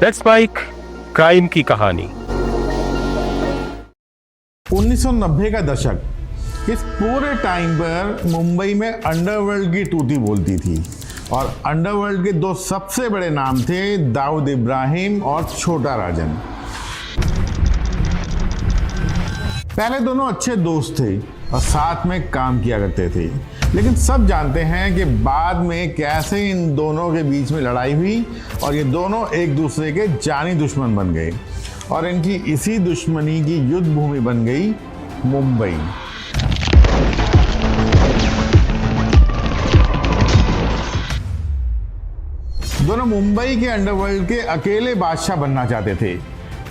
Let's spike crime की कहानी। 1990 का दशक। इस पूरे टाइम पर मुंबई में अंडरवर्ल्ड की तूती बोलती थी और अंडरवर्ल्ड के दो सबसे बड़े नाम थे दाऊद इब्राहिम और छोटा राजन। पहले दोनों अच्छे दोस्त थे और साथ में काम किया करते थे, लेकिन सब जानते हैं कि बाद में कैसे इन दोनों के बीच में लड़ाई हुई और ये दोनों एक दूसरे के जानी दुश्मन बन गए और इनकी इसी दुश्मनी की युद्ध भूमि बन गई मुंबई। दोनों मुंबई के अंडरवर्ल्ड के अकेले बादशाह बनना चाहते थे।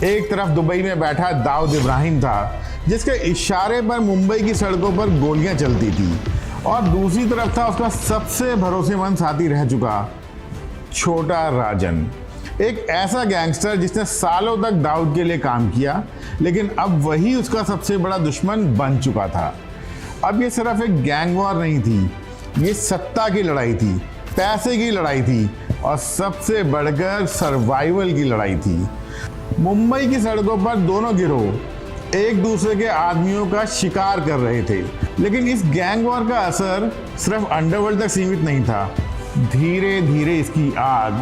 एक तरफ दुबई में बैठा दाऊद इब्राहिम था, जिसके इशारे पर मुंबई की सड़कों पर गोलियां चलती थी, और दूसरी तरफ था उसका सबसे भरोसेमंद साथी रह चुका छोटा राजन, एक ऐसा गैंगस्टर जिसने सालों तक दाऊद के लिए काम किया, लेकिन अब वही उसका सबसे बड़ा दुश्मन बन चुका था। अब ये सिर्फ एक गैंग वॉर नहीं थी, ये सत्ता की लड़ाई थी, पैसे की लड़ाई थी और सबसे बढ़कर सर्वाइवल की लड़ाई थी। मुंबई की सड़कों पर दोनों गिरोह एक दूसरे के आदमियों का शिकार कर रहे थे, लेकिन इस गैंग वॉर का असर सिर्फ अंडरवर्ल्ड तक सीमित नहीं था। धीरे धीरे इसकी आग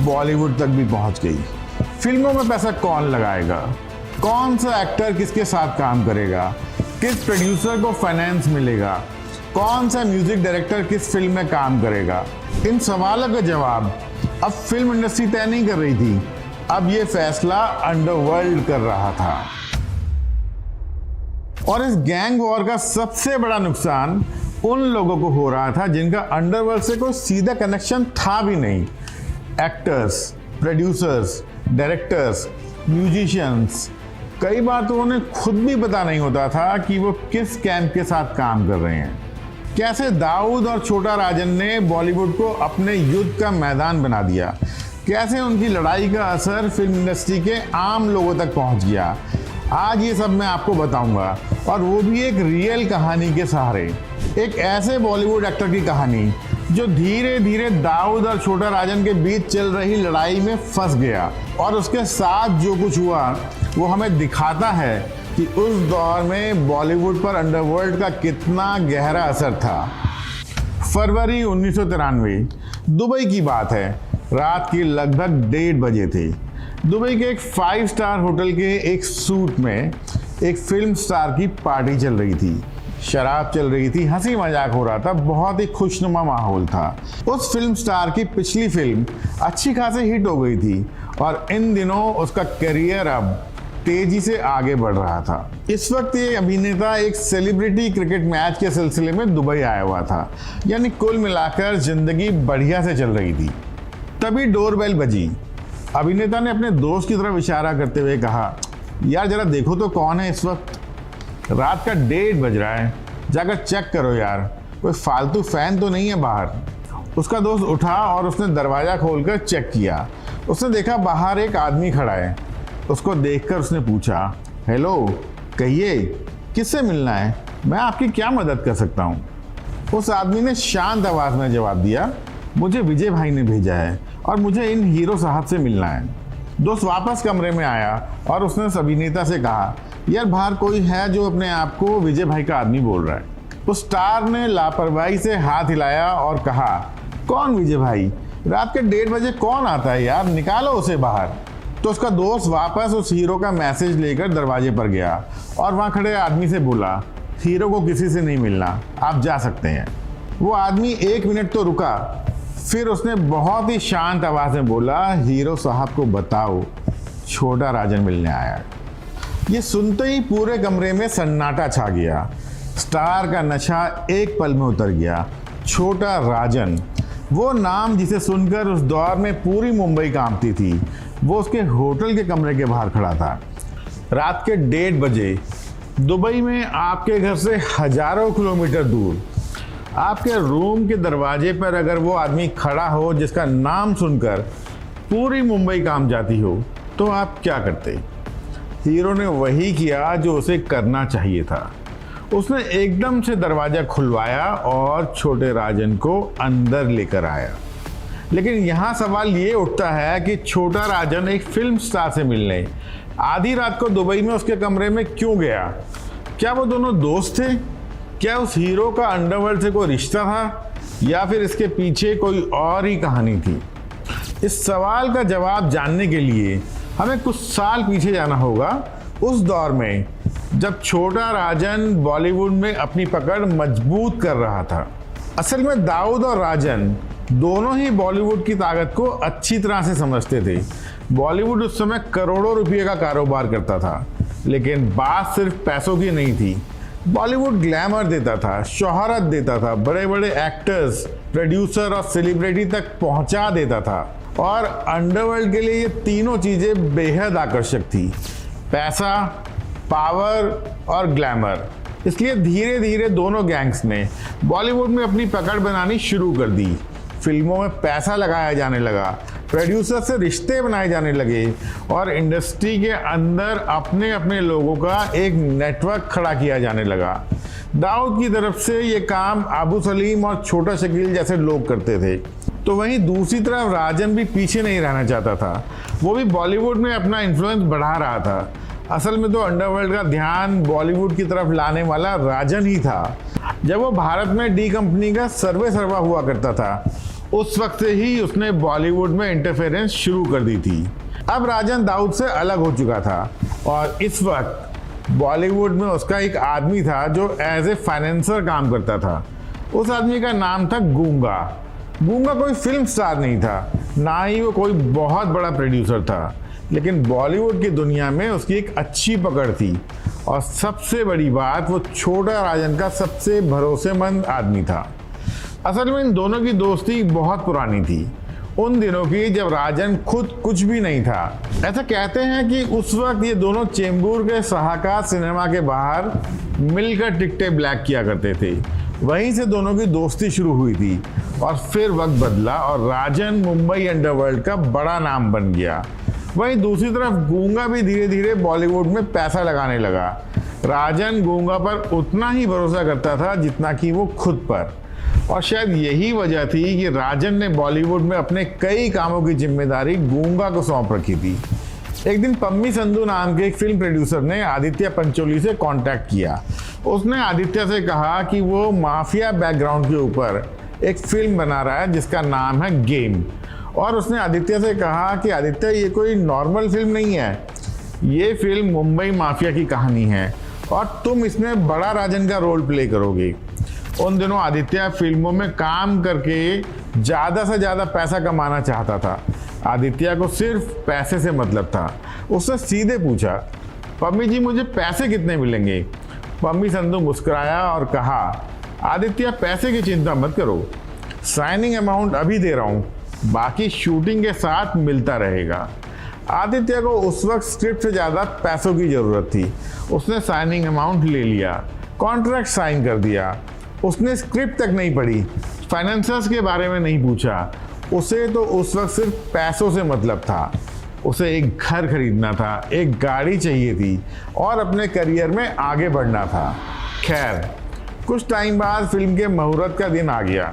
बॉलीवुड तक भी पहुंच गई। फिल्मों में पैसा कौन लगाएगा, कौन सा एक्टर किसके साथ काम करेगा, किस प्रोड्यूसर को फाइनेंस मिलेगा, कौन सा म्यूजिक डायरेक्टर किस फिल्म में काम करेगा, इन सवालों का जवाब अब फिल्म इंडस्ट्री तय नहीं कर रही थी, अब ये फैसला अंडरवर्ल्ड कर रहा था। और इस गैंग वॉर का सबसे बड़ा नुकसान उन लोगों को हो रहा था जिनका अंडरवर्ल्ड से कोई सीधा कनेक्शन था भी नहीं। एक्टर्स, प्रोड्यूसर्स, डायरेक्टर्स, म्यूजिशियंस, कई बार तो उन्हें खुद भी पता नहीं होता था कि वो किस कैंप के साथ काम कर रहे हैं। कैसे दाऊद और छोटा राजन ने बॉलीवुड को अपने युद्ध का मैदान बना दिया, कैसे उनकी लड़ाई का असर फिल्म इंडस्ट्री के आम लोगों तक पहुंच गया, आज ये सब मैं आपको बताऊंगा, और वो भी एक रियल कहानी के सहारे। एक ऐसे बॉलीवुड एक्टर की कहानी जो धीरे धीरे दाऊद और छोटा राजन के बीच चल रही लड़ाई में फंस गया, और उसके साथ जो कुछ हुआ वो हमें दिखाता है कि उस दौर में बॉलीवुड पर अंडरवर्ल्ड का कितना गहरा असर था। फरवरी 1993 दुबई की बात है। रात के लगभग 1:30 बजे थे। दुबई के एक 5 स्टार होटल के एक सूट में एक फिल्म स्टार की पार्टी चल रही थी। शराब चल रही थी, हंसी मजाक हो रहा था, बहुत ही खुशनुमा माहौल था। उस फिल्म स्टार की पिछली फिल्म अच्छी खासी हिट हो गई थी और इन दिनों उसका करियर अब तेजी से आगे बढ़ रहा था। इस वक्त ये अभिनेता एक सेलिब्रिटी क्रिकेट मैच के सिलसिले में दुबई आया हुआ था, यानी कुल मिलाकर जिंदगी बढ़िया से चल रही थी। तभी डोरबेल बजी। अभिनेता ने अपने दोस्त की तरफ इशारा करते हुए कहा, यार जरा देखो तो कौन है इस वक्त, रात का 1:30 बज रहा है, जाकर चेक करो यार, कोई फालतू फैन तो नहीं है बाहर। उसका दोस्त उठा और उसने दरवाज़ा खोलकर चेक किया। उसने देखा बाहर एक आदमी खड़ा है। उसको देखकर उसने पूछा, हेलो, कहिए किससे मिलना है, मैं आपकी क्या मदद कर सकता हूँ। उस आदमी ने शांत आवाज़ में जवाब दिया, मुझे विजय भाई ने भेजा है और मुझे इन हीरो साहब से मिलना है। दोस्त वापस कमरे में आया और उसने उस अभिनेता से कहा, यार बाहर कोई है जो अपने आप को विजय भाई का आदमी बोल रहा है। उस स्टार ने लापरवाही से हाथ हिलाया और कहा, कौन विजय भाई, रात के 1:30 बजे कौन आता है यार, निकालो उसे बाहर। तो उसका दोस्त वापस उस हीरो का मैसेज लेकर दरवाजे पर गया और वहाँ खड़े आदमी से बोला, हीरो को किसी से नहीं मिलना, आप जा सकते हैं। वो आदमी 1 मिनट तो रुका, फिर उसने बहुत ही शांत आवाज़ में बोला, हीरो साहब को बताओ छोटा राजन मिलने आया। ये सुनते ही पूरे कमरे में सन्नाटा छा गया। स्टार का नशा एक पल में उतर गया। छोटा राजन, वो नाम जिसे सुनकर उस दौर में पूरी मुंबई कांपती थी, वो उसके होटल के कमरे के बाहर खड़ा था। रात के 1:30 बजे दुबई में आपके घर से हजारों किलोमीटर दूर आपके रूम के दरवाजे पर अगर वो आदमी खड़ा हो जिसका नाम सुनकर पूरी मुंबई कांप जाती हो, तो आप क्या करते। हीरो ने वही किया जो उसे करना चाहिए था। उसने एकदम से दरवाजा खुलवाया और छोटे राजन को अंदर लेकर आया। लेकिन यहाँ सवाल ये उठता है कि छोटा राजन एक फिल्म स्टार से मिलने आधी रात को दुबई में उसके कमरे में क्यों गया? क्या वो दोनों दोस्त थे? क्या उस हीरो का अंडरवर्ल्ड से कोई रिश्ता था या फिर इसके पीछे कोई और ही कहानी थी? इस सवाल का जवाब जानने के लिए हमें कुछ साल पीछे जाना होगा, उस दौर में जब छोटा राजन बॉलीवुड में अपनी पकड़ मजबूत कर रहा था। असल में दाऊद और राजन दोनों ही बॉलीवुड की ताकत को अच्छी तरह से समझते थे। बॉलीवुड उस समय करोड़ों रुपए का कारोबार करता था, लेकिन बात सिर्फ पैसों की नहीं थी। बॉलीवुड ग्लैमर देता था, शोहरत देता था, बड़े बड़े एक्टर्स, प्रोड्यूसर और सेलिब्रिटी तक पहुंचा देता था, और अंडरवर्ल्ड के लिए ये तीनों चीजें बेहद आकर्षक थी, पैसा, पावर और ग्लैमर। इसलिए धीरे धीरे दोनों गैंग्स ने बॉलीवुड में अपनी पकड़ बनानी शुरू कर दी। फिल्मों में पैसा लगाया जाने लगा, प्रोड्यूसर से रिश्ते बनाए जाने लगे और इंडस्ट्री के अंदर अपने अपने लोगों का एक नेटवर्क खड़ा किया जाने लगा। दाऊद की तरफ से ये काम अबू सलीम और छोटा शकील जैसे लोग करते थे, तो वहीं दूसरी तरफ राजन भी पीछे नहीं रहना चाहता था। वो भी बॉलीवुड में अपना इन्फ्लुएंस बढ़ा रहा था। असल में तो अंडरवर्ल्ड का ध्यान बॉलीवुड की तरफ लाने वाला राजन ही था। जब वो भारत में डी कंपनी का सर्वा हुआ करता था, उस वक्त से ही उसने बॉलीवुड में इंटरफेरेंस शुरू कर दी थी। अब राजन दाऊद से अलग हो चुका था और इस वक्त बॉलीवुड में उसका एक आदमी था जो एज ए फाइनेंसर काम करता था। उस आदमी का नाम था गूंगा। गूंगा कोई फिल्म स्टार नहीं था, ना ही वो कोई बहुत बड़ा प्रोड्यूसर था, लेकिन बॉलीवुड की दुनिया में उसकी एक अच्छी पकड़ थी और सबसे बड़ी बात, वो छोटा राजन का सबसे भरोसेमंद आदमी था। असल में इन दोनों की दोस्ती बहुत पुरानी थी, उन दिनों की जब राजन खुद कुछ भी नहीं था। ऐसा कहते हैं कि उस वक्त ये दोनों चेंबूर के शाहकार सिनेमा के बाहर मिलकर टिकटें ब्लैक किया करते थे। वहीं से दोनों की दोस्ती शुरू हुई थी और फिर वक्त बदला और राजन मुंबई अंडरवर्ल्ड का बड़ा नाम बन गया। वहीं दूसरी तरफ गूंगा भी धीरे धीरे बॉलीवुड में पैसा लगाने लगा। राजन गूंगा पर उतना ही भरोसा करता था जितना कि वो खुद पर, और शायद यही वजह थी कि राजन ने बॉलीवुड में अपने कई कामों की जिम्मेदारी गूंगा को सौंप रखी थी। एक दिन पम्मी संधू नाम के एक फिल्म प्रोड्यूसर ने आदित्य पंचोली से कांटेक्ट किया। उसने आदित्य से कहा कि वो माफिया बैकग्राउंड के ऊपर एक फिल्म बना रहा है जिसका नाम है गेम, और उसने आदित्य से कहा कि आदित्य, ये कोई नॉर्मल फिल्म नहीं है, ये फिल्म मुंबई माफिया की कहानी है और तुम इसमें बड़ा राजन का रोल प्ले करोगे। उन दिनों आदित्य फिल्मों में काम करके ज़्यादा से ज़्यादा पैसा कमाना चाहता था। आदित्य को सिर्फ पैसे से मतलब था। उसने सीधे पूछा, पम्मी जी, मुझे पैसे कितने मिलेंगे? पम्मी संधू मुस्कुराया और कहा, आदित्य, पैसे की चिंता मत करो, साइनिंग अमाउंट अभी दे रहा हूँ, बाकी शूटिंग के साथ मिलता रहेगा। आदित्य को उस वक्त स्क्रिप्ट से ज़्यादा पैसों की ज़रूरत थी। उसने साइनिंग अमाउंट ले लिया, कॉन्ट्रैक्ट साइन कर दिया। उसने स्क्रिप्ट तक नहीं पढ़ी, फाइनेंसर्स के बारे में नहीं पूछा। उसे तो उस वक्त सिर्फ पैसों से मतलब था। उसे एक घर खरीदना था, एक गाड़ी चाहिए थी और अपने करियर में आगे बढ़ना था। खैर, कुछ टाइम बाद फिल्म के मुहूर्त का दिन आ गया।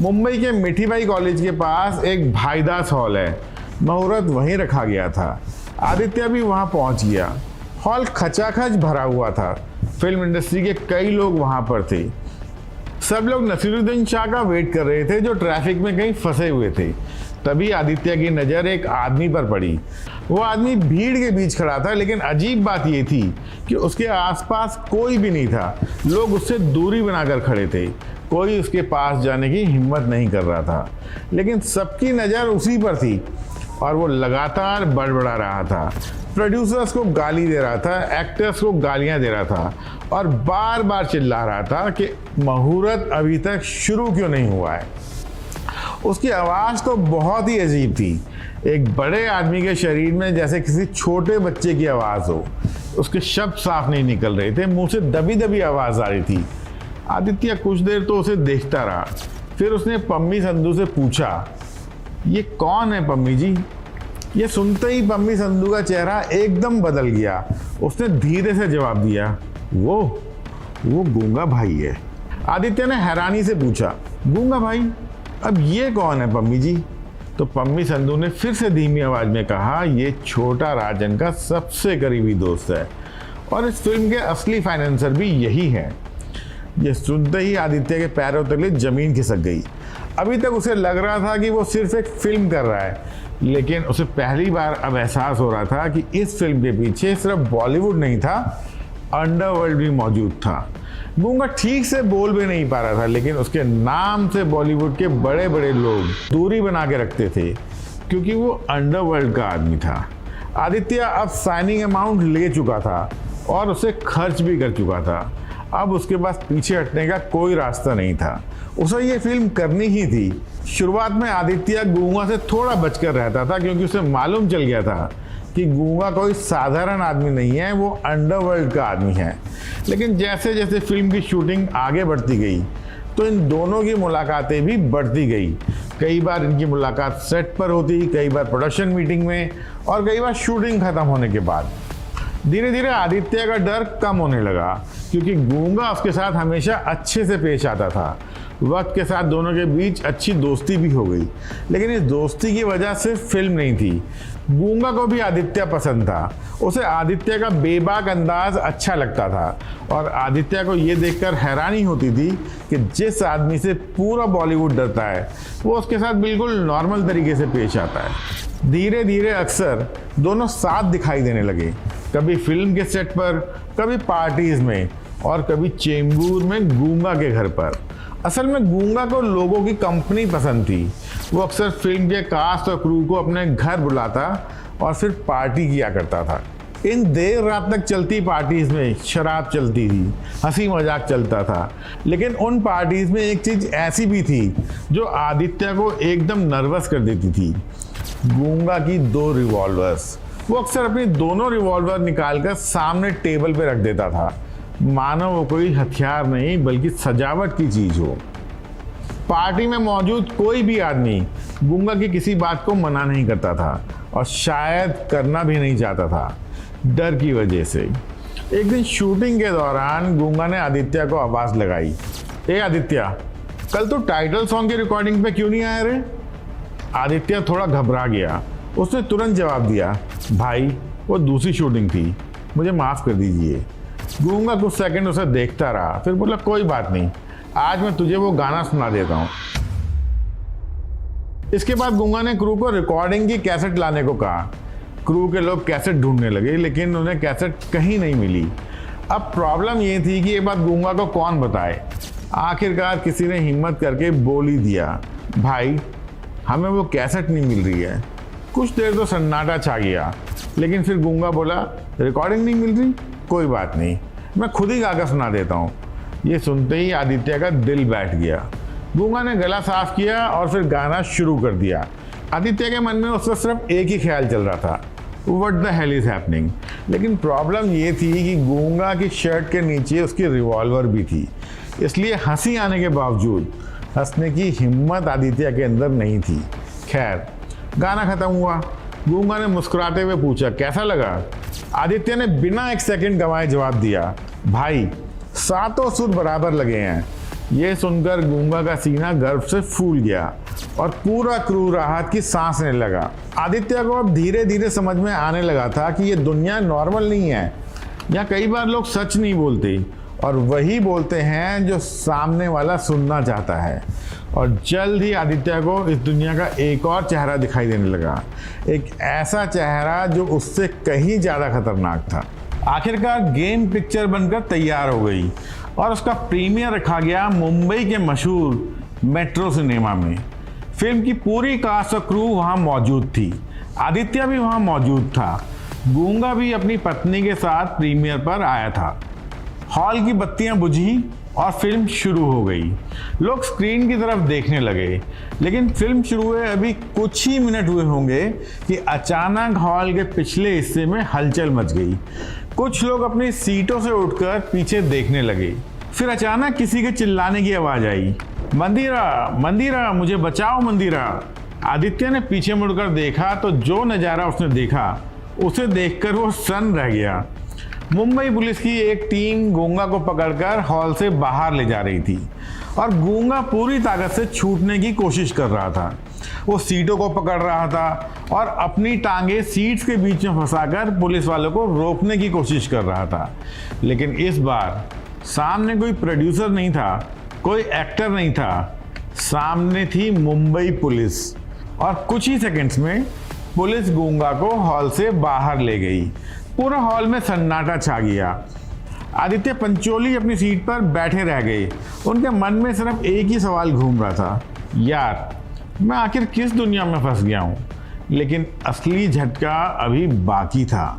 मुंबई के मिठीबाई कॉलेज के पास एक भाईदास हॉल है, मुहूर्त वहीं रखा गया था। आदित्य भी वहां पहुंच गया। हॉल खचाखच भरा हुआ था। फिल्म इंडस्ट्री के कई लोग वहां पर थे। सब लोग नसीरुद्दीन शाह का वेट कर रहे थे जो ट्रैफिक में कहीं फंसे हुए थे। तभी आदित्य की नज़र एक आदमी पर पड़ी। वो आदमी भीड़ के बीच खड़ा था, लेकिन अजीब बात ये थी कि उसके आसपास कोई भी नहीं था। लोग उससे दूरी बनाकर खड़े थे। कोई उसके पास जाने की हिम्मत नहीं कर रहा था, लेकिन सबकी नज़र उसी पर थी और वो लगातार बड़बड़ा रहा था। प्रोड्यूसर्स को गाली दे रहा था, एक्टर्स को गालियां दे रहा था और बार बार चिल्ला रहा था कि मुहूर्त अभी तक शुरू क्यों नहीं हुआ है। उसकी आवाज़ तो बहुत ही अजीब थी, एक बड़े आदमी के शरीर में जैसे किसी छोटे बच्चे की आवाज़ हो। उसके शब्द साफ नहीं निकल रहे थे, मुंह से दबी दबी आवाज़ आ रही थी। आदित्य कुछ देर तो उसे देखता रहा, फिर उसने पम्मी संधू से पूछा, ये कौन है पम्मी जी? ये सुनते ही पम्मी संधू का चेहरा एकदम बदल गया। उसने धीरे से जवाब दिया, वो गूंगा भाई है। आदित्य ने हैरानी से पूछा, गूंगा भाई? अब ये कौन है पम्मी जी? तो पम्मी संधू ने फिर से धीमी आवाज में कहा, ये छोटा राजन का सबसे करीबी दोस्त है और इस फिल्म के असली फाइनेंसर भी यही है। ये सुनते ही आदित्य के पैरों तले जमीन खिसक गई। अभी तक उसे लग रहा था कि वो सिर्फ एक फिल्म कर रहा है, लेकिन उसे पहली बार अब एहसास हो रहा था कि इस फिल्म के पीछे सिर्फ बॉलीवुड नहीं था, अंडरवर्ल्ड भी मौजूद था। गूंगा ठीक से बोल भी नहीं पा रहा था, लेकिन उसके नाम से बॉलीवुड के बड़े बड़े लोग दूरी बना के रखते थे, क्योंकि वो अंडरवर्ल्ड का आदमी था। आदित्य अब साइनिंग अमाउंट ले चुका था और उसे खर्च भी कर चुका था। अब उसके पास पीछे हटने का कोई रास्ता नहीं था, उसे ये फिल्म करनी ही थी। शुरुआत में आदित्य गूंगा से थोड़ा बचकर रहता था, क्योंकि उसे मालूम चल गया था कि गूंगा कोई साधारण आदमी नहीं है, वो अंडरवर्ल्ड का आदमी है। लेकिन जैसे जैसे फिल्म की शूटिंग आगे बढ़ती गई तो इन दोनों की मुलाकातें भी बढ़ती गई। कई बार इनकी मुलाकात सेट पर होती, कई बार प्रोडक्शन मीटिंग में और कई बार शूटिंग खत्म होने के बाद। धीरे धीरे आदित्य का डर कम होने लगा, क्योंकि गूंगा उसके साथ हमेशा अच्छे से पेश आता था। वक्त के साथ दोनों के बीच अच्छी दोस्ती भी हो गई, लेकिन इस दोस्ती की वजह सिर्फ फिल्म नहीं थी। गूंगा को भी आदित्य पसंद था, उसे आदित्य का बेबाक अंदाज अच्छा लगता था और आदित्य को ये देखकर हैरानी होती थी कि जिस आदमी से पूरा बॉलीवुड डरता है वो उसके साथ बिल्कुल नॉर्मल तरीके से पेश आता है। धीरे धीरे अक्सर दोनों साथ दिखाई देने लगे, कभी फिल्म के सेट पर, कभी पार्टीज में और कभी चेंबूर में गूंगा के घर पर। असल में गूंगा को लोगों की कंपनी पसंद थी। वो अक्सर फिल्म के कास्ट और क्रू को अपने घर बुलाता और फिर पार्टी किया करता था। इन देर रात तक चलती पार्टीज में शराब चलती थी, हंसी मजाक चलता था, लेकिन उन पार्टीज में एक चीज ऐसी भी थी जो आदित्य को एकदम नर्वस कर देती थी। गूंगा की 2 रिवॉल्वर्स। वो अक्सर अपनी दोनों रिवॉल्वर निकालकर सामने टेबल पे रख देता था, मानो वो कोई हथियार नहीं बल्कि सजावट की चीज हो। पार्टी में मौजूद कोई भी आदमी गूंगा की किसी बात को मना नहीं करता था और शायद करना भी नहीं चाहता था, डर की वजह से। एक दिन शूटिंग के दौरान गूंगा ने आदित्य को आवाज लगाई, ए आदित्य, कल तो टाइटल सॉन्ग की रिकॉर्डिंग पे क्यों नहीं आया रे? आदित्य थोड़ा घबरा गया। उसने तुरंत जवाब दिया, भाई वो दूसरी शूटिंग थी, मुझे माफ कर दीजिए। गूंगा कुछ सेकंड उसे देखता रहा, फिर बोला, कोई बात नहीं, आज मैं तुझे वो गाना सुना देता हूँ। इसके बाद गूंगा ने क्रू को रिकॉर्डिंग की कैसेट लाने को कहा। क्रू के लोग कैसेट ढूंढने लगे, लेकिन उन्हें कैसेट कहीं नहीं मिली। अब प्रॉब्लम ये थी कि ये बात गूंगा को कौन बताए। आखिरकार किसी ने हिम्मत करके बोल ही दिया, भाई हमें वो कैसेट नहीं मिल रही है। कुछ देर तो सन्नाटा छा गया, लेकिन फिर गूंगा बोला, रिकॉर्डिंग नहीं मिल रही, कोई बात नहीं, मैं खुद ही गाकर सुना देता हूँ। ये सुनते ही आदित्य का दिल बैठ गया। गूंगा ने गला साफ किया और फिर गाना शुरू कर दिया। आदित्य के मन में उस वक्त सिर्फ एक ही ख्याल चल रहा था, what the hell is happening. लेकिन प्रॉब्लम ये थी कि गूंगा की शर्ट के नीचे उसकी रिवॉल्वर भी थी, इसलिए हंसी आने के बावजूद हंसने की हिम्मत आदित्य के अंदर नहीं थी। खैर, गाना खत्म हुआ। गूंगा ने मुस्कुराते हुए पूछा, कैसा लगा? आदित्य ने बिना एक सेकंड गंवाए जवाब दिया, भाई सातों सुर बराबर लगे हैं। ये सुनकर गूंगा का सीना गर्व से फूल गया और पूरा क्रू राहत की सांस लेने लगा। आदित्य को अब धीरे धीरे समझ में आने लगा था कि ये दुनिया नॉर्मल नहीं है। यहाँ कई बार लोग सच नहीं बोलते और वही बोलते हैं जो सामने वाला सुनना चाहता है। और जल्द ही आदित्य को इस दुनिया का एक और चेहरा दिखाई देने लगा, एक ऐसा चेहरा जो उससे कहीं ज़्यादा खतरनाक था। आखिरकार गेम पिक्चर बनकर तैयार हो गई और उसका प्रीमियर रखा गया मुंबई के मशहूर मेट्रो सिनेमा में। फिल्म की पूरी कास्ट और क्रू वहाँ मौजूद थी, आदित्य भी वहाँ मौजूद था। गूंगा भी अपनी पत्नी के साथ प्रीमियर पर आया था। हॉल की बत्तियां बुझी और फिल्म शुरू हो गई। लोग स्क्रीन की तरफ देखने लगे, लेकिन फिल्म शुरू हुए अभी कुछ ही मिनट हुए होंगे कि अचानक हॉल के पिछले हिस्से में हलचल मच गई। कुछ लोग अपनी सीटों से उठकर पीछे देखने लगे। फिर अचानक किसी के चिल्लाने की आवाज आई, मंदिरा मंदिरा, मुझे बचाओ मंदिरा। आदित्य ने पीछे मुड़कर देखा तो जो नज़ारा उसने देखा उसे देखकर वो सन्न रह गया। मुंबई पुलिस की एक टीम गूंगा को पकड़कर हॉल से बाहर ले जा रही थी और गूंगा पूरी ताकत से छूटने की कोशिश कर रहा था। वो सीटों को पकड़ रहा था और अपनी टांगे सीट्स के बीच में फंसाकर पुलिस वालों को रोकने की कोशिश कर रहा था। लेकिन इस बार सामने कोई प्रोड्यूसर नहीं था, कोई एक्टर नहीं था, सामने थी मुंबई पुलिस। और कुछ ही सेकंड्स में पुलिस गूंगा को हॉल से बाहर ले गई। पूरा हॉल में सन्नाटा छा गया। आदित्य पंचोली अपनी सीट पर बैठे रह गए। उनके मन में सिर्फ एक ही सवाल घूम रहा था, यार मैं आखिर किस दुनिया में फंस गया हूँ। लेकिन असली झटका अभी बाकी था।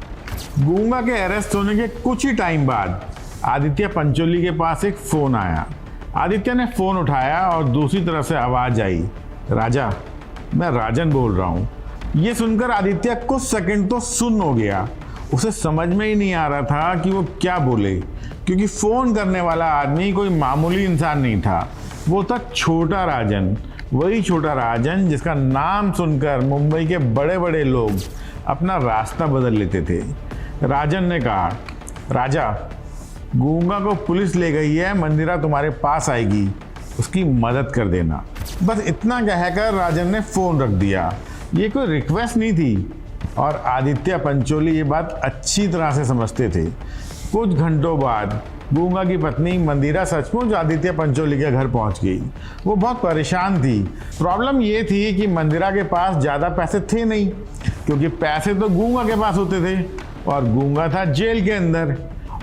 गूंगा के अरेस्ट होने के कुछ ही टाइम बाद आदित्य पंचोली के पास एक फोन आया। आदित्य ने फोन उठाया और दूसरी तरफ से आवाज आई, राजा, मैं राजन बोल रहा हूँ। ये सुनकर आदित्य कुछ सेकंड तो सुन्न हो गया। उसे समझ में ही नहीं आ रहा था कि वो क्या बोले, क्योंकि फोन करने वाला आदमी कोई मामूली इंसान नहीं था। वो था छोटा राजन, वही छोटा राजन जिसका नाम सुनकर मुंबई के बड़े बड़े लोग अपना रास्ता बदल लेते थे। राजन ने कहा, राजा, गूंगा को पुलिस ले गई है, मंदिरा तुम्हारे पास आएगी, उसकी मदद कर देना। बस इतना कहकर राजन ने फोन रख दिया। ये कोई रिक्वेस्ट नहीं थी और आदित्य पंचोली ये बात अच्छी तरह से समझते थे। कुछ घंटों बाद गूंगा की पत्नी मंदिरा सचमुच आदित्य पंचोली के घर पहुंच गई। वो बहुत परेशान थी। प्रॉब्लम ये थी कि मंदिरा के पास ज़्यादा पैसे थे नहीं, क्योंकि पैसे तो गूंगा के पास होते थे और गूंगा था जेल के अंदर।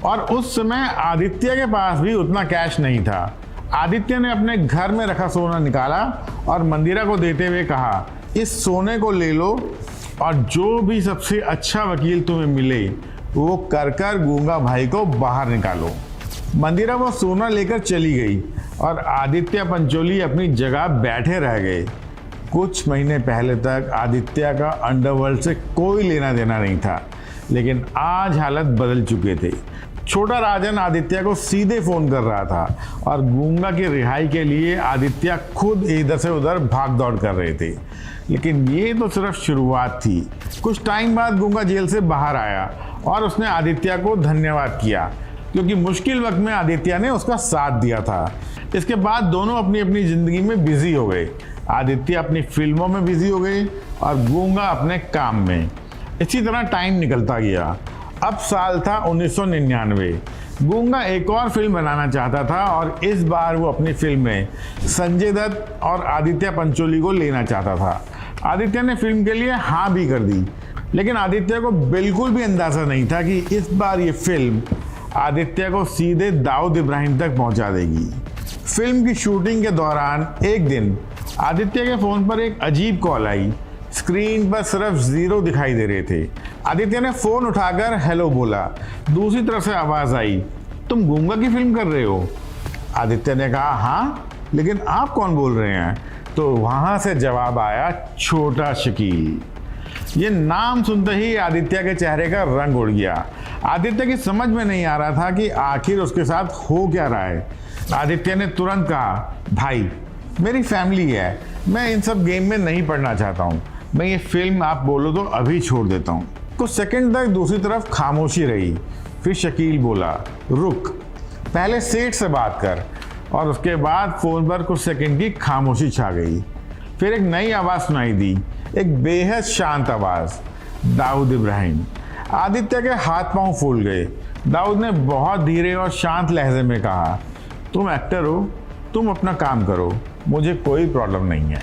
और उस समय आदित्य के पास भी उतना कैश नहीं था। आदित्य ने अपने घर में रखा सोना निकाला और मंदिरा को देते हुए कहा, इस सोने को ले लो और जो भी सबसे अच्छा वकील तुम्हें मिले वो कर गूंगा भाई को बाहर निकालो। मंदिरा वो सोना लेकर चली गई और आदित्य पंचोली अपनी जगह बैठे रह गए। कुछ महीने पहले तक आदित्य का अंडरवर्ल्ड से कोई लेना देना नहीं था, लेकिन आज हालत बदल चुके थे। छोटा राजन आदित्य को सीधे फोन कर रहा था और गूंगा की रिहाई के लिए आदित्य खुद इधर से उधर भाग दौड़ कर रहे थे। लेकिन ये तो सिर्फ शुरुआत थी। कुछ टाइम बाद गूंगा जेल से बाहर आया और उसने आदित्य को धन्यवाद किया, क्योंकि मुश्किल वक्त में आदित्य ने उसका साथ दिया था। इसके बाद दोनों अपनी अपनी ज़िंदगी में बिजी हो गए। आदित्य अपनी फिल्मों में बिजी हो गए और गूंगा अपने काम में। इसी तरह टाइम निकलता गया। अब साल था 1999। गूंगा एक और फिल्म बनाना चाहता था और इस बार वो अपनी फिल्म में संजय दत्त और आदित्य पंचोली को लेना चाहता था। आदित्य ने फिल्म के लिए हाँ भी कर दी, लेकिन आदित्य को बिल्कुल भी अंदाज़ा नहीं था कि इस बार ये फिल्म आदित्य को सीधे दाऊद इब्राहिम तक पहुंचा देगी। फिल्म की शूटिंग के दौरान एक दिन आदित्य के फ़ोन पर एक अजीब कॉल आई। स्क्रीन पर सिर्फ 0 दिखाई दे रहे थे। आदित्य ने फ़ोन उठाकर हेलो बोला। दूसरी तरफ से आवाज़ आई, तुम गूंगा की फिल्म कर रहे हो? आदित्य ने कहा, हाँ, लेकिन आप कौन बोल रहे हैं? तो वहाँ से जवाब आया, छोटा शकील। ये नाम सुनते ही आदित्य के चेहरे का रंग उड़ गया। आदित्य की समझ में नहीं आ रहा था कि आखिर उसके साथ हो क्या रहा है। आदित्य ने तुरंत कहा, भाई मेरी फैमिली है, मैं इन सब गेम में नहीं पढ़ना चाहता हूँ, मैं ये फिल्म आप बोलो तो अभी छोड़ देता हूँ। कुछ सेकंड तक दूसरी तरफ खामोशी रही। फिर शकील बोला, रुक, पहले सेठ से बात कर। और उसके बाद फ़ोन पर कुछ सेकंड की खामोशी छा गई। फिर एक नई आवाज़ सुनाई दी, एक बेहद शांत आवाज़, दाऊद इब्राहिम। आदित्य के हाथ पांव फूल गए। दाऊद ने बहुत धीरे और शांत लहजे में कहा, तुम एक्टर हो, तुम अपना काम करो, मुझे कोई प्रॉब्लम नहीं है।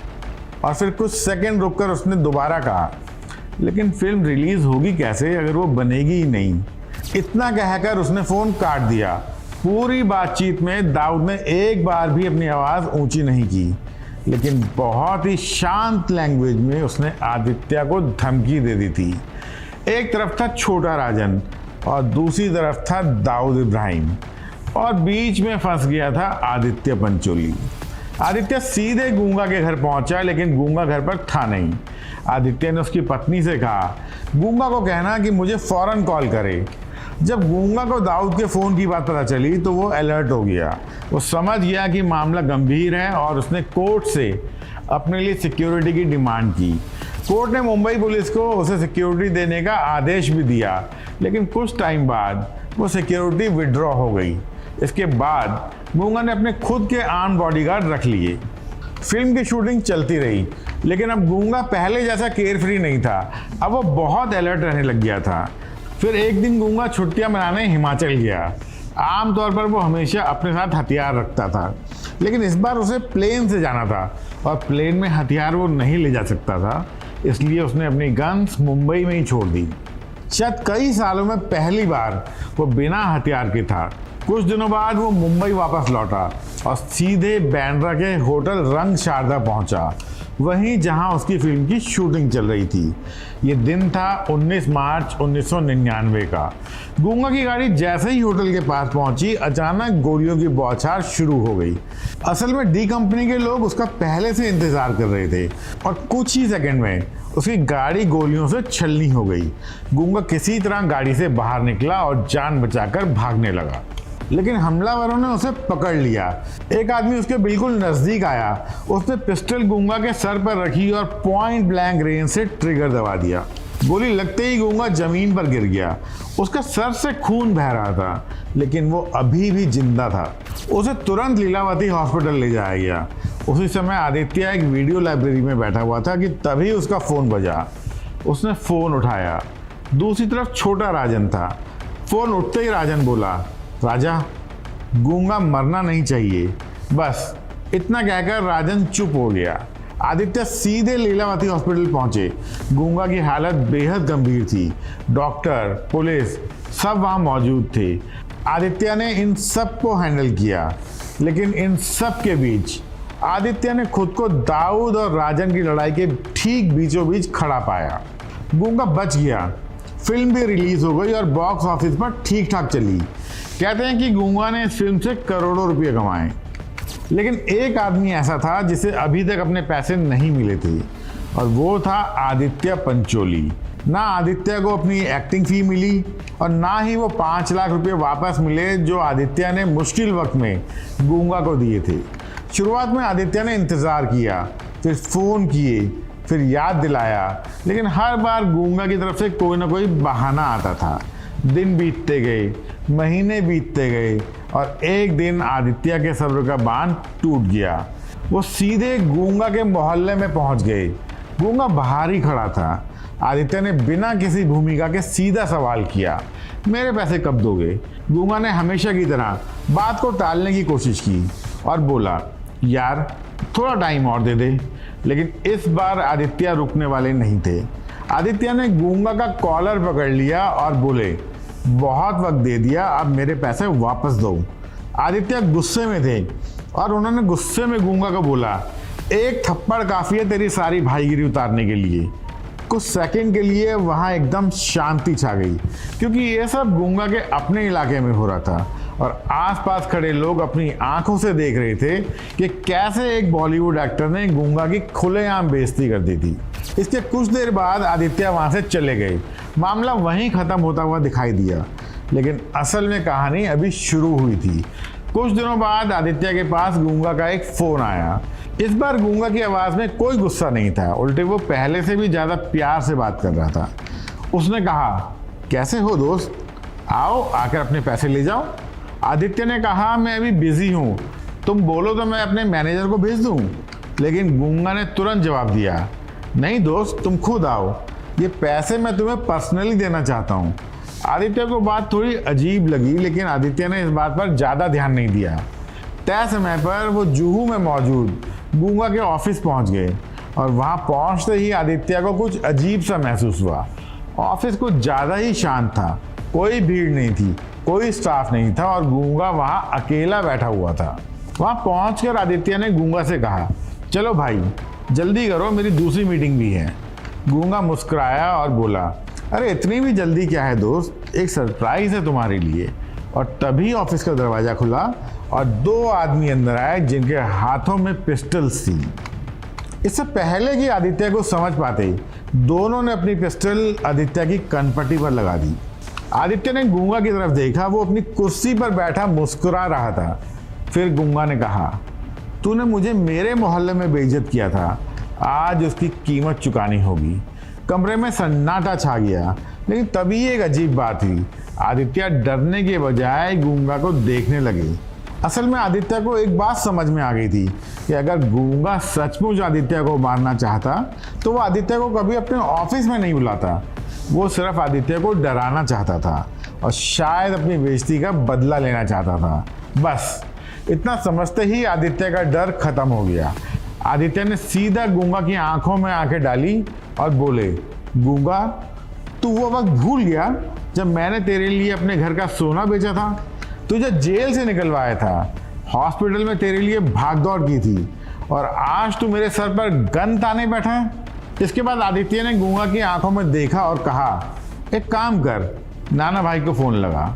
और फिर कुछ सेकंड रुककर उसने दोबारा कहा, लेकिन फिल्म रिलीज़ होगी कैसे अगर वो बनेगी ही नहीं? इतना कहकर उसने फ़ोन काट दिया। पूरी बातचीत में दाऊद ने एक बार भी अपनी आवाज़ ऊंची नहीं की, लेकिन बहुत ही शांत लैंग्वेज में उसने आदित्य को धमकी दे दी थी। एक तरफ था छोटा राजन और दूसरी तरफ था दाऊद इब्राहिम और बीच में फंस गया था आदित्य पंचोली। आदित्य सीधे गूंगा के घर पहुंचा, लेकिन गूंगा घर पर था नहीं। आदित्य ने उसकी पत्नी से कहा, गूंगा को कहना कि मुझे फ़ौरन कॉल करे। जब गूंगा को दाऊद के फ़ोन की बात पता चली तो वो अलर्ट हो गया। वो समझ गया कि मामला गंभीर है और उसने कोर्ट से अपने लिए सिक्योरिटी की डिमांड की। कोर्ट ने मुंबई पुलिस को उसे सिक्योरिटी देने का आदेश भी दिया, लेकिन कुछ टाइम बाद वो सिक्योरिटी विड्रॉ हो गई। इसके बाद गूंगा ने अपने खुद के आर्म बॉडीगार्ड रख लिए। फिल्म की शूटिंग चलती रही, लेकिन अब गूंगा पहले जैसा केयर फ्री नहीं था। अब वो बहुत अलर्ट रहने लग गया था। फिर एक दिन गूंगा छुट्टियां मनाने हिमाचल गया। आमतौर पर वो हमेशा अपने साथ हथियार रखता था, लेकिन इस बार उसे प्लेन से जाना था और प्लेन में हथियार वो नहीं ले जा सकता था, इसलिए उसने अपनी गन्स मुंबई में ही छोड़ दी। शायद कई सालों में पहली बार वो बिना हथियार के था। कुछ दिनों बाद वो मुंबई वापस लौटा और सीधे बांद्रा के होटल रंग शारदा पहुंचा, वहीं जहां उसकी फिल्म की शूटिंग चल रही थी। ये दिन था 19 मार्च 1999 का। गूंगा की गाड़ी जैसे ही होटल के पास पहुंची, अचानक गोलियों की बौछार शुरू हो गई। असल में डी कंपनी के लोग उसका पहले से इंतजार कर रहे थे और कुछ ही सेकंड में उसकी गाड़ी गोलियों से छलनी हो गई। गूंगा किसी तरह गाड़ी से बाहर निकला और जान बचाकर भागने लगा, लेकिन हमलावरों ने उसे पकड़ लिया। एक आदमी उसके बिल्कुल नजदीक आया, उसने पिस्टल गूंगा के सर पर रखी और पॉइंट ब्लैंक रेंज से ट्रिगर दबा दिया। गोली लगते ही गूंगा जमीन पर गिर गया। उसके सर से खून बह रहा था, लेकिन वो अभी भी जिंदा था। उसे तुरंत लीलावती हॉस्पिटल ले जाया गया। उसी समय आदित्य एक वीडियो लाइब्रेरी में बैठा हुआ था कि तभी उसका फोन बजा। उसने फोन उठाया। दूसरी तरफ छोटा राजन था। फोन उठते ही राजन बोला, राजा, गूंगा मरना नहीं चाहिए। बस इतना कहकर राजन चुप हो गया। आदित्य सीधे लीलावती हॉस्पिटल पहुंचे। गूंगा की हालत बेहद गंभीर थी। डॉक्टर, पुलिस सब वहां मौजूद थे। आदित्य ने इन सब को हैंडल किया, लेकिन इन सब के बीच आदित्य ने खुद को दाऊद और राजन की लड़ाई के ठीक बीचों बीच खड़ा पाया। गूंगा बच गया। फिल्म भी रिलीज हो गई और बॉक्स ऑफिस पर ठीक ठाक चली। कहते हैं कि गूंगा ने इस फिल्म से करोड़ों रुपए कमाए, लेकिन एक आदमी ऐसा था जिसे अभी तक अपने पैसे नहीं मिले थे, और वो था आदित्य पंचोली। ना आदित्य को अपनी एक्टिंग फी मिली और ना ही वो 5 लाख रुपए वापस मिले जो आदित्य ने मुश्किल वक्त में गूंगा को दिए थे। शुरुआत में आदित्य ने इंतज़ार किया, फिर फ़ोन किए, फिर याद दिलाया, लेकिन हर बार गूंगा की तरफ से कोई ना कोई बहाना आता था। दिन बीतते गए, महीने बीतते गए और एक दिन आदित्य के सब्र का बांध टूट गया। वो सीधे गूंगा के मोहल्ले में पहुंच गए। गूंगा बाहर ही खड़ा था। आदित्य ने बिना किसी भूमिका के सीधा सवाल किया, मेरे पैसे कब दोगे? गूंगा ने हमेशा की तरह बात को टालने की कोशिश की और बोला, यार थोड़ा टाइम और दे दे। लेकिन इस बार आदित्य रुकने वाले नहीं थे। आदित्य ने गूंगा का कॉलर पकड़ लिया और बोले, बहुत वक्त दे दिया, अब मेरे पैसे वापस दो। आदित्य गुस्से में थे और उन्होंने गुस्से में गूंगा को बोला, एक थप्पड़ काफ़ी है तेरी सारी भाईगिरी उतारने के लिए। कुछ सेकंड के लिए वहाँ एकदम शांति छा गई, क्योंकि ये सब गूंगा के अपने इलाके में हो रहा था और आसपास खड़े लोग अपनी आंखों से देख रहे थे कि कैसे एक बॉलीवुड एक्टर ने गूंगा की खुलेआम बेइज्जती कर दी थी। इसके कुछ देर बाद आदित्य वहाँ से चले गए। मामला वहीं ख़त्म होता हुआ दिखाई दिया, लेकिन असल में कहानी अभी शुरू हुई थी। कुछ दिनों बाद आदित्य के पास गूंगा का एक फ़ोन आया। इस बार गूंगा की आवाज़ में कोई गुस्सा नहीं था, उल्टे वो पहले से भी ज़्यादा प्यार से बात कर रहा था। उसने कहा, कैसे हो दोस्त, आओ आकर अपने पैसे ले जाओ। आदित्य ने कहा, मैं अभी बिजी हूँ, तुम बोलो तो मैं अपने मैनेजर को भेज दूँ। लेकिन गूंगा ने तुरंत जवाब दिया, नहीं दोस्त, तुम खुद आओ, ये पैसे मैं तुम्हें पर्सनली देना चाहता हूँ। आदित्य को बात थोड़ी अजीब लगी, लेकिन आदित्य ने इस बात पर ज़्यादा ध्यान नहीं दिया। तय समय पर वो जुहू में मौजूद गूंगा के ऑफिस पहुंच गए और वहां पहुंचते ही आदित्य को कुछ अजीब सा महसूस हुआ। ऑफिस कुछ ज़्यादा ही शांत था, कोई भीड़ नहीं थी, कोई स्टाफ नहीं था और गूंगा वहां अकेला बैठा हुआ था। वहां पहुंचकर आदित्य ने गूंगा से कहा, चलो भाई जल्दी करो, मेरी दूसरी मीटिंग भी है। गूंगा मुस्कुराया और बोला, अरे इतनी भी जल्दी क्या है दोस्त, एक सरप्राइज है तुम्हारे लिए। और तभी ऑफिस का दरवाज़ा खुला और 2 आदमी अंदर आए जिनके हाथों में पिस्टल्स थी। इससे पहले कि आदित्य को समझ पाते, दोनों ने अपनी पिस्टल आदित्य की कनपट्टी पर लगा दी। आदित्य ने गूंगा की तरफ देखा, वो अपनी कुर्सी पर बैठा मुस्कुरा रहा था। फिर गूंगा ने कहा, तूने मुझे मेरे मोहल्ले में बेइज्जत किया था, आज उसकी कीमत चुकानी होगी। कमरे में सन्नाटा छा गया, लेकिन तभी एक अजीब बात हुई। आदित्य डरने के बजाय गूंगा को देखने लगी। असल में आदित्य को एक बात समझ में आ गई थी कि अगर गूंगा सचमुच आदित्य को मारना चाहता तो वो आदित्य को कभी अपने ऑफिस में नहीं बुलाता। वो सिर्फ आदित्य को डराना चाहता था और शायद अपनी बेइज्जती का बदला लेना चाहता था। बस इतना समझते ही आदित्य का डर खत्म हो गया। आदित्य ने सीधा गूंगा की आंखों में आंखें डाली और बोले, गूंगा, तू वो वक्त भूल गया जब मैंने तेरे लिए अपने घर का सोना बेचा था, तुझे जेल से निकलवाया था, हॉस्पिटल में तेरे लिए भागदौड़ की थी और आज तू मेरे सर पर गन ताने बैठा है। इसके बाद आदित्य ने गूंगा की आंखों में देखा और कहा, एक काम कर, नाना भाई को फोन लगा।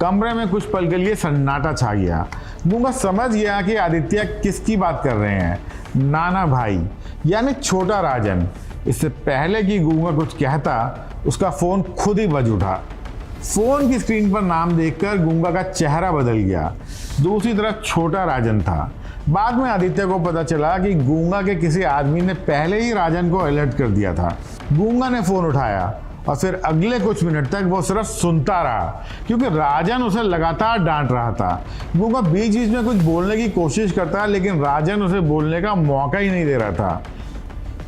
कमरे में कुछ पल के लिए सन्नाटा छा गया। गूंगा समझ गया कि आदित्य किसकी बात कर रहे हैं। नाना भाई यानी छोटा राजन। इससे पहले कि गूंगा कुछ कहता, उसका फोन खुद ही बज उठा। फोन की स्क्रीन पर नाम देखकर गूंगा का चेहरा बदल गया। दूसरी तरफ छोटा राजन था। बाद में आदित्य को पता चला कि गूंगा के किसी आदमी ने पहले ही राजन को अलर्ट कर दिया था। गूंगा ने फोन उठाया और फिर अगले कुछ मिनट तक वो सिर्फ सुनता रहा क्योंकि राजन उसे लगातार डांट रहा था। गूंगा बीच बीच में कुछ बोलने की कोशिश करता लेकिन राजन उसे बोलने का मौका ही नहीं दे रहा था।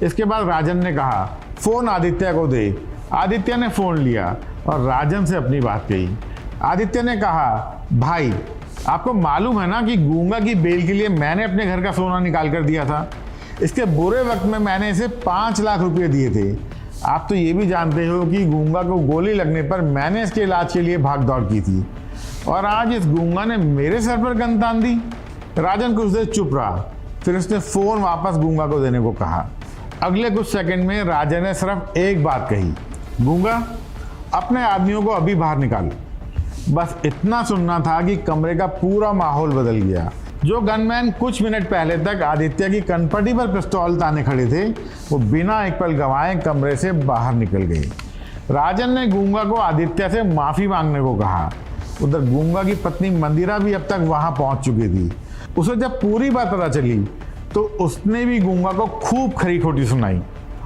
इसके बाद राजन ने कहा, फोन आदित्य को दे। आदित्य ने फोन लिया और राजन से अपनी बात कही। आदित्य ने कहा, भाई आपको मालूम है ना कि गूंगा की बेल के लिए मैंने अपने घर का सोना निकाल कर दिया था। इसके बुरे वक्त में मैंने इसे 5 लाख रुपए दिए थे। आप तो ये भी जानते हो कि गूंगा को गोली लगने पर मैंने इसके इलाज के लिए भाग दौड़ की थी और आज इस गूंगा ने मेरे सर पर गन तान दी। राजन कुछ देर चुप रहा, फिर उसने फोन वापस गूंगा को देने को कहा। अगले कुछ सेकंड में राजन ने सिर्फ एक बात कही, गूंगा अपने आदमियों को अभी बाहर निकाल। बस इतना सुनना था कि कमरे का पूरा माहौल बदल गया। जो गनमैन कुछ मिनट पहले तक आदित्य की कनपटी पर पिस्तौल ताने खड़े थे, वो बिना एक पल गंवाए कमरे से बाहर निकल गए। राजन ने गूंगा को आदित्य से माफी मांगने को कहा। उधर गूंगा की पत्नी मंदिरा भी अब तक वहां पहुंच चुकी थी। उसे जब पूरी बात पता चली तो उसने भी गूंगा को खूब खरी खोटी सुनाई।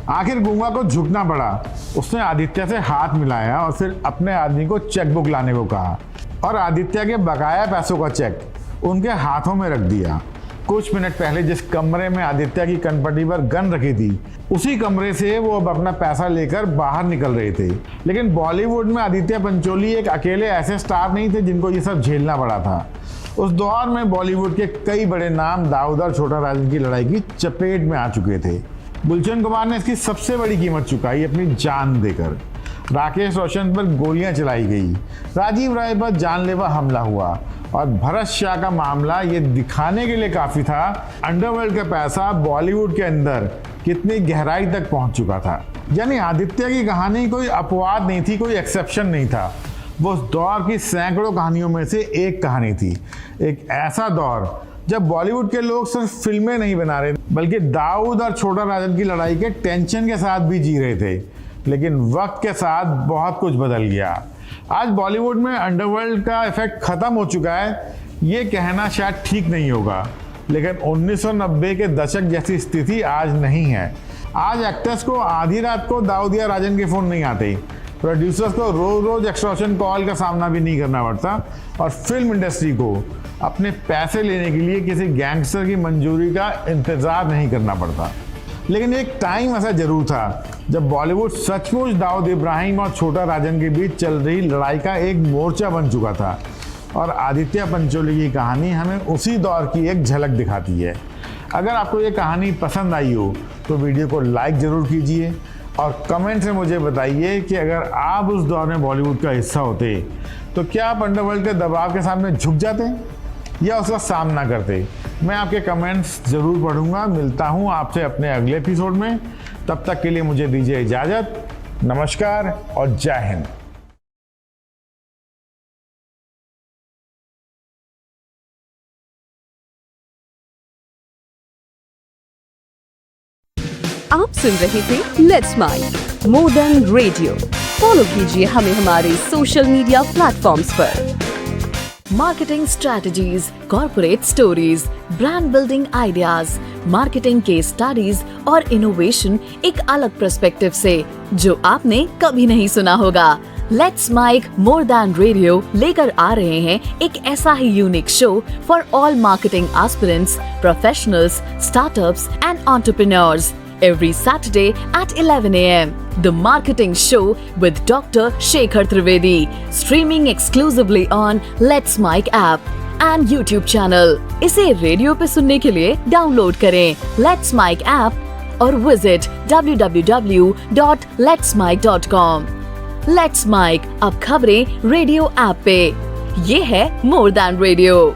आखिर गूंगा को झुकना पड़ा। उसने आदित्य से हाथ मिलाया और फिर अपने आदमी को चेकबुक लाने को कहा और आदित्य के बकाया पैसों का चेक उनके हाथों में रख दिया। कुछ मिनट पहले जिस कमरे में आदित्य की कनपटी पर गन रखी थी, उसी कमरे से वो अब अपना पैसा लेकर बाहर निकल रहे थे। लेकिन बॉलीवुड में आदित्य पंचोली एक अकेले ऐसे स्टार नहीं थे जिनको ये सब झेलना पड़ा था। उस दौर में बॉलीवुड के कई बड़े नाम दाऊद और छोटा राजन की लड़ाई की चपेट में आ चुके थे। गुलशन कुमार ने इसकी सबसे बड़ी कीमत चुकाई अपनी जान देकर। राकेश रोशन पर गोलियां चलाई गई, राजीव राय पर जानलेवा हमला हुआ और भरत शाह का मामला ये दिखाने के लिए काफी था अंडरवर्ल्ड का पैसा बॉलीवुड के अंदर कितनी गहराई तक पहुंच चुका था। यानी आदित्य की कहानी कोई अपवाद नहीं थी, कोई एक्सेप्शन नहीं था। वो उस दौर की सैकड़ों कहानियों में से एक कहानी थी। एक ऐसा दौर जब बॉलीवुड के लोग सिर्फ फिल्में नहीं बना रहे बल्कि दाऊद और छोटा राजन की लड़ाई के टेंशन के साथ भी जी रहे थे। लेकिन वक्त के साथ बहुत कुछ बदल गया। आज बॉलीवुड में अंडरवर्ल्ड का इफेक्ट खत्म हो चुका है, ये कहना शायद ठीक नहीं होगा, लेकिन 1990 के दशक जैसी स्थिति आज नहीं है। आज एक्टर्स को आधी रात को दाऊद या राजन के फोन नहीं आते, प्रोड्यूसर्स को रोज रोज एक्सटॉर्शन कॉल का सामना भी नहीं करना पड़ता और फिल्म इंडस्ट्री को अपने पैसे लेने के लिए किसी गैंगस्टर की मंजूरी का इंतजार नहीं करना पड़ता। लेकिन एक टाइम ऐसा जरूर था जब बॉलीवुड सचमुच दाऊद इब्राहिम और छोटा राजन के बीच चल रही लड़ाई का एक मोर्चा बन चुका था और आदित्य पंचोली की कहानी हमें उसी दौर की एक झलक दिखाती है। अगर आपको ये कहानी पसंद आई हो तो वीडियो को लाइक ज़रूर कीजिए और कमेंट से मुझे बताइए कि अगर आप उस दौर में बॉलीवुड का हिस्सा होते तो क्या आप अंडरवर्ल्ड के दबाव के सामने झुक जाते या उसका सामना करते। मैं आपके कमेंट्स ज़रूर पढ़ूंगा। मिलता हूं आपसे अपने अगले एपिसोड में। तब तक के लिए मुझे दीजिए इजाज़त। नमस्कार और जय हिंद। आप सुन रहे थे let's mind more than radio. Follow कीजिए हमें हमारे सोशल मीडिया प्लेटफॉर्म्स पर। Marketing strategies, corporate stories, brand building ideas, marketing case studies और इनोवेशन एक अलग पर्सपेक्टिव से जो आपने कभी नहीं सुना होगा। Let's mic more than radio लेकर आ रहे हैं एक ऐसा ही unique show for all marketing aspirants, professionals, startups and entrepreneurs every Saturday at 11 a.m. The Marketing Show with Dr. Shekhar Trivedi, streaming exclusively on Let's Mic app and YouTube channel. इसे radio पे सुनने के लिए download करें Let's Mic app और visit www.letsmic.com. Let's Mic अब खबरें radio app पे। ये है मोर देन रेडियो।